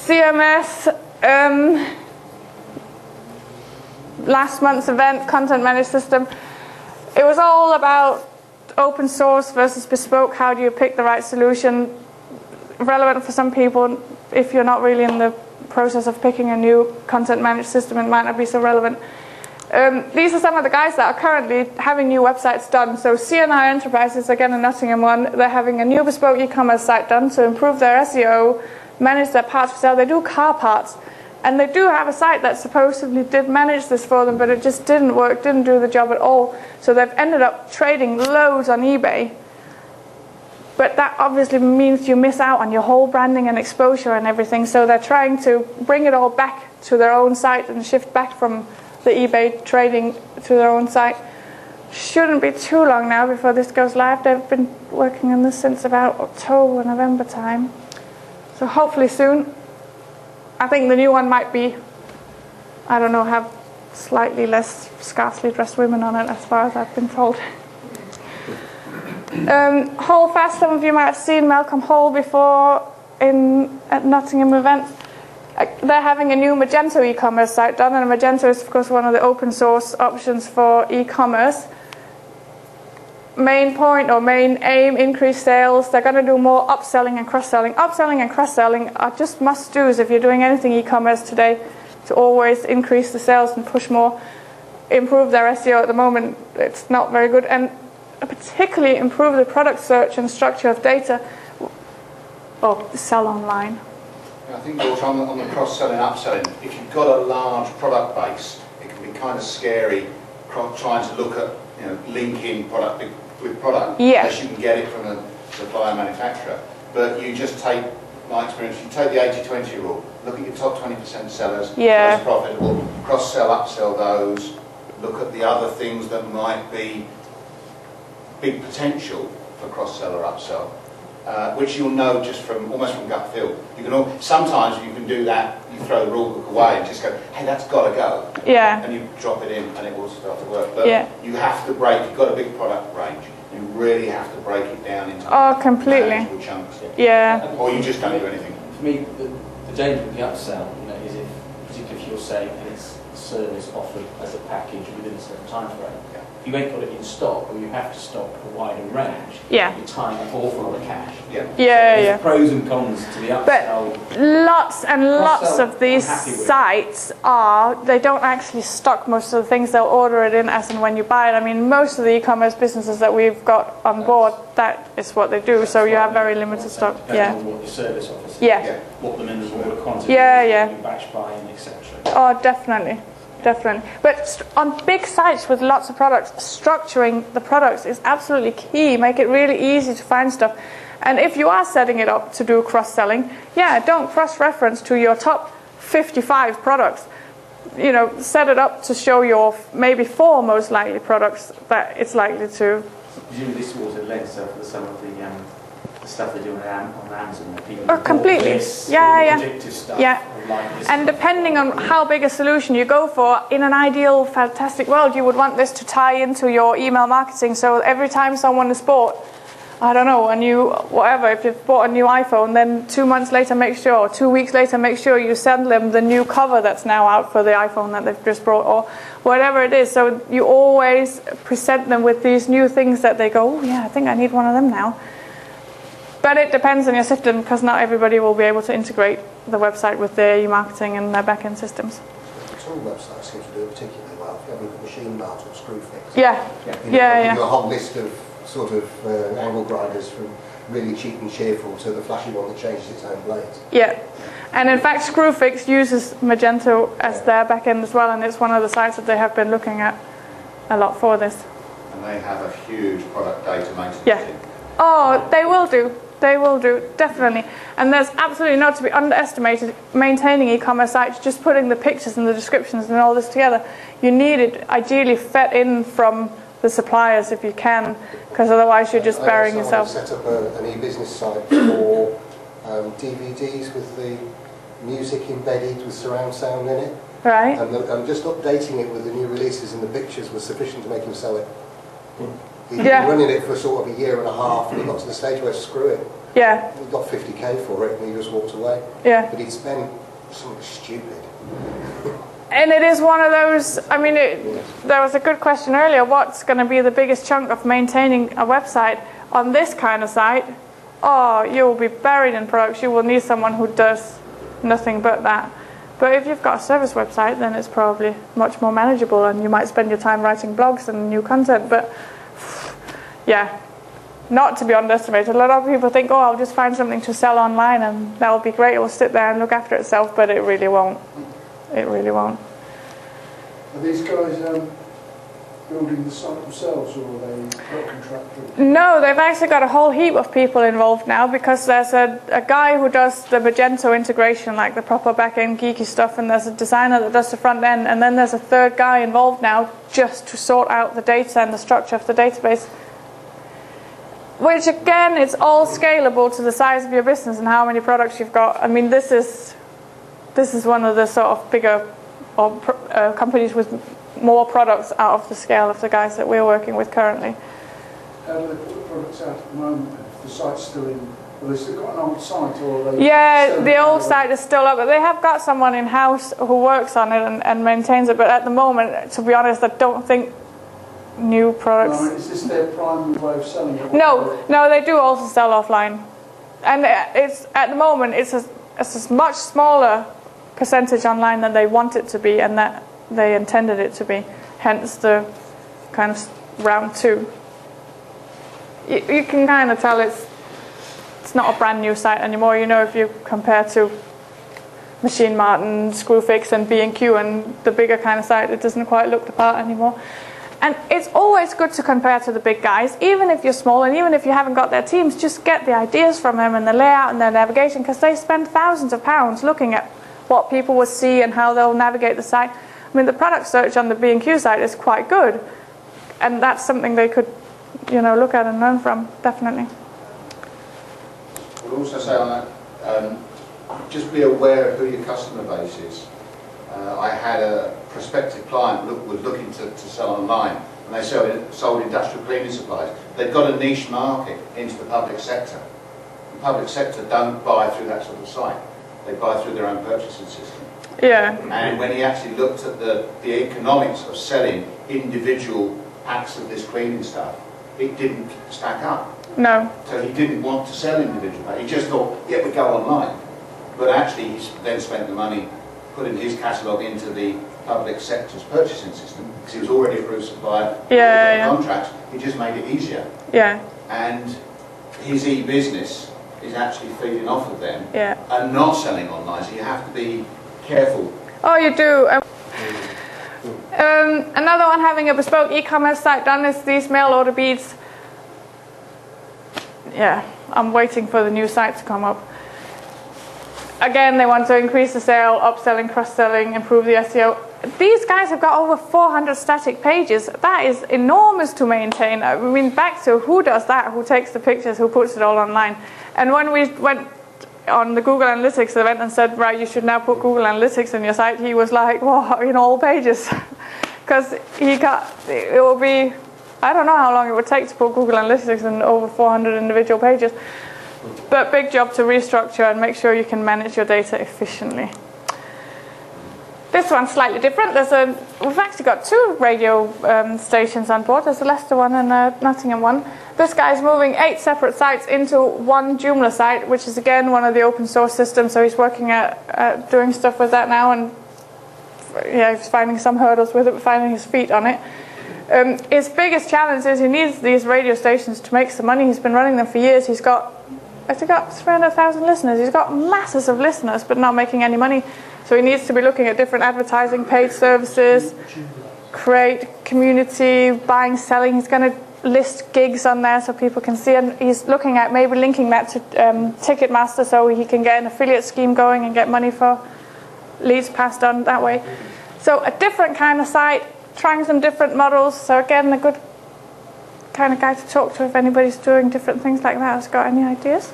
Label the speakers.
Speaker 1: CMS, last month's event, content managed system, it was all about open source versus bespoke. How do you pick the right solution? Relevant for some people. If you're not really in the process of picking a new content managed system, it might not be so relevant. These are some of the guys that are currently having new websites done. So CNI Enterprises, again a Nottingham one, they're having a new bespoke e-commerce site done to improve their SEO, manage their parts for sale. They do car parts. And they do have a site that supposedly did manage this for them, but it just didn't work, didn't do the job at all. So they've ended up trading loads on eBay. But that obviously means you miss out on your whole branding and exposure and everything. So they're trying to bring it all back to their own site and shift back from the eBay trading to their own site. Shouldn't be too long now before this goes live. They've been working on this since about October, November time. So hopefully soon. I think the new one might be, I don't know, have slightly less scarcely dressed women on it, as far as I've been told. Holdfast, some of you might have seen Malcolm Hall before at Nottingham events. They're having a new Magento e-commerce site done, and Magento is, of course, one of the open source options for e-commerce. Main point or main aim, increase sales. They're going to do more upselling and cross-selling. Upselling and cross-selling are just must-dos if you're doing anything e-commerce today, to always increase the sales and push more. Improve their SEO. At the moment, it's not very good. And particularly improve the product search and structure of data. Oh, sell online.
Speaker 2: I think also on the cross-selling and upselling, if you've got a large product base, it can be kind of scary trying to look at, linking product with product, unless you can get it from a supplier manufacturer. But you just take, my experience, you take the 80-20 rule, look at your top 20% sellers, most profitable, cross-sell, upsell those, look at the other things that might be big potential for cross-sell or upsell, which you'll know just from almost from gut feel. You can sometimes you can do that. You throw the rule book away and just go, "Hey, that's got to go."
Speaker 1: Yeah.
Speaker 2: And you drop it in, and it will start to work. But you have to break. You've got a big product range. You really have to break it down into manageable chunks.
Speaker 1: Yeah.
Speaker 2: Or you just don't do anything.
Speaker 3: For me, the danger with the upsell, is if, particularly if you're saying it's service offered as a package within a certain time frame. If you ain't got it in stock, or you have to stock a wider range, you're tying up an awful lot of cash. There's pros and cons to the upsell.
Speaker 1: But lots and lots of these sites they don't actually stock most of the things. They'll order it in as and when you buy it. I mean, most of the e-commerce businesses that we've got on board, that is what they do. So you have very limited stock.
Speaker 3: Depending on what your service offers. What the minimum order quantity is, batch buying, etc.
Speaker 1: Oh, definitely. Definitely. But on big sites with lots of products, structuring the products is absolutely key. Make it really easy to find stuff. And if you are setting it up to do cross-selling, don't cross-reference to your top 55 products. Set it up to show your maybe 4 most likely products that it's likely to.
Speaker 3: Presumably this also lends itself to some of the stuff they do on Amazon.
Speaker 1: Completely. And depending on how big a solution you go for, in an ideal, fantastic world, you would want this to tie into your email marketing. So every time someone has bought, if you've bought a new iPhone, then 2 months later, make sure, or 2 weeks later, make sure you send them the new cover that's now out for the iPhone that they've just bought, or whatever it is. So you always present them with these new things that they go, I think I need one of them now. But it depends on your system, because not everybody will be able to integrate the website with their e-marketing and their back-end systems.
Speaker 4: Some websites seem to do it particularly well. If you have a machine mart or screw fix.
Speaker 1: You
Speaker 4: have a whole list of sort of angle grinders from really cheap and cheerful to the flashy one that changes its own blades.
Speaker 1: And in fact, Screwfix uses Magento as their back-end as well, and it's one of the sites that they have been looking at a lot for this.
Speaker 2: And they have a huge product data maintenance team.
Speaker 1: Oh, they will do. They will do, definitely. And there's absolutely not to be underestimated maintaining e-commerce sites, just putting the pictures and the descriptions and all this together. You need it ideally fed in from the suppliers if you can, because otherwise you're just burying yourself.
Speaker 4: Set up an eBusiness site for DVDs with the music embedded with surround sound in it.
Speaker 1: Right.
Speaker 4: And just updating it with the new releases and the pictures was sufficient to make him sell it. He'd been running it for sort of a year and a half, and he got to the stage where screw it.
Speaker 1: Yeah.
Speaker 4: We got 50k for it and he just walked away.
Speaker 1: Yeah.
Speaker 4: But he'd spent something stupid.
Speaker 1: And it is one of those, I mean, there was a good question earlier, what's going to be the biggest chunk of maintaining a website on this kind of site? Oh, you will be buried in products. You will need someone who does nothing but that. But if you've got a service website, then it's probably much more manageable, and you might spend your time writing blogs and new content. But yeah, not to be underestimated. A lot of people think, oh, I'll just find something to sell online and that'll be great. It will sit there and look after itself, but it really won't. It really won't.
Speaker 5: Are these guys building the site themselves, or are they contractors?
Speaker 1: No, they've actually got a whole heap of people involved now, because there's a guy who does the Magento integration, like the proper back-end geeky stuff, and there's a designer that does the front end, and then there's a third guy involved now just to sort out the data and the structure of the database. Which again, it's all scalable to the size of your business and how many products you've got. I mean, this is one of the sort of bigger companies with more products out of the scale of the guys that we're working with currently.
Speaker 5: How do they put the products out at the moment? If the site's still in, well, they've still got an old site, or are they?
Speaker 1: Yeah, the old site is still up, but they have got someone in-house who works on it and maintains it. But at the moment, to be honest, I don't think new products.
Speaker 5: Right, is this their primary way of selling it?
Speaker 1: No, they do also sell offline, and it's at the moment it's a much smaller percentage online than they want it to be, and that they intended it to be. Hence the kind of round 2. You can kind of tell it's not a brand new site anymore. You know, if you compare to Machine Mart and Screwfix and B&Q and the bigger kind of site, it doesn't quite look the part anymore. And it's always good to compare to the big guys, even if you're small and even if you haven't got their teams. Just get the ideas from them and the layout and their navigation, because they spend thousands of pounds looking at what people will see and how they'll navigate the site. I mean, the product search on the B&Q site is quite good, and that's something they could, look at and learn from, definitely.
Speaker 2: I would also say on that, just be aware of who your customer base is. I had a prospective client was looking to sell online, and they sold industrial cleaning supplies. They've got a niche market into the public sector. The public sector don't buy through that sort of site. They buy through their own purchasing system.
Speaker 1: Yeah.
Speaker 2: And when he actually looked at the economics of selling individual packs of this cleaning stuff, it didn't stack up.
Speaker 1: No.
Speaker 2: So he didn't want to sell individual packs. He just thought, yeah, we go online. But actually, he then spent the money putting his catalogue into the public sector's purchasing system, because he was already approved supplier. Contracts. He just made it easier.
Speaker 1: Yeah.
Speaker 2: And his eBusiness is actually feeding off of them.
Speaker 1: Yeah.
Speaker 2: And not selling online. So you have to be careful.
Speaker 1: Oh, you do. Another one having a bespoke e-commerce site done is these mail order beads. Yeah, I'm waiting for the new site to come up. Again, they want to increase the sale, upselling, cross-selling, improve the SEO. These guys have got over 400 static pages. That is enormous to maintain. I mean, back to who does that, who takes the pictures, who puts it all online. And when we went on the Google Analytics event and said, right, you should now put Google Analytics in your site, he was like, well, all pages. Because it will be, I don't know how long it would take to put Google Analytics in over 400 individual pages. But big job to restructure and make sure you can manage your data efficiently. This one's slightly different. We've actually got 2 radio stations on board. There's a Leicester one and a Nottingham one. This guy's moving 8 separate sites into one Joomla site, which is again one of the open source systems. So he's working at doing stuff with that now, and yeah, he's finding some hurdles with it, finding his feet on it. His biggest challenge is he needs these radio stations to make some money. He's been running them for years. He's got 300,000 listeners. He's got masses of listeners, but not making any money. So he needs to be looking at different advertising, paid services, create community, buying, selling. He's going to list gigs on there so people can see. And he's looking at maybe linking that to Ticketmaster so he can get an affiliate scheme going and get money for leads passed on that way. So a different kind of site, trying some different models. So again, a good kind of guy to talk to if anybody's doing different things like that, has got any ideas.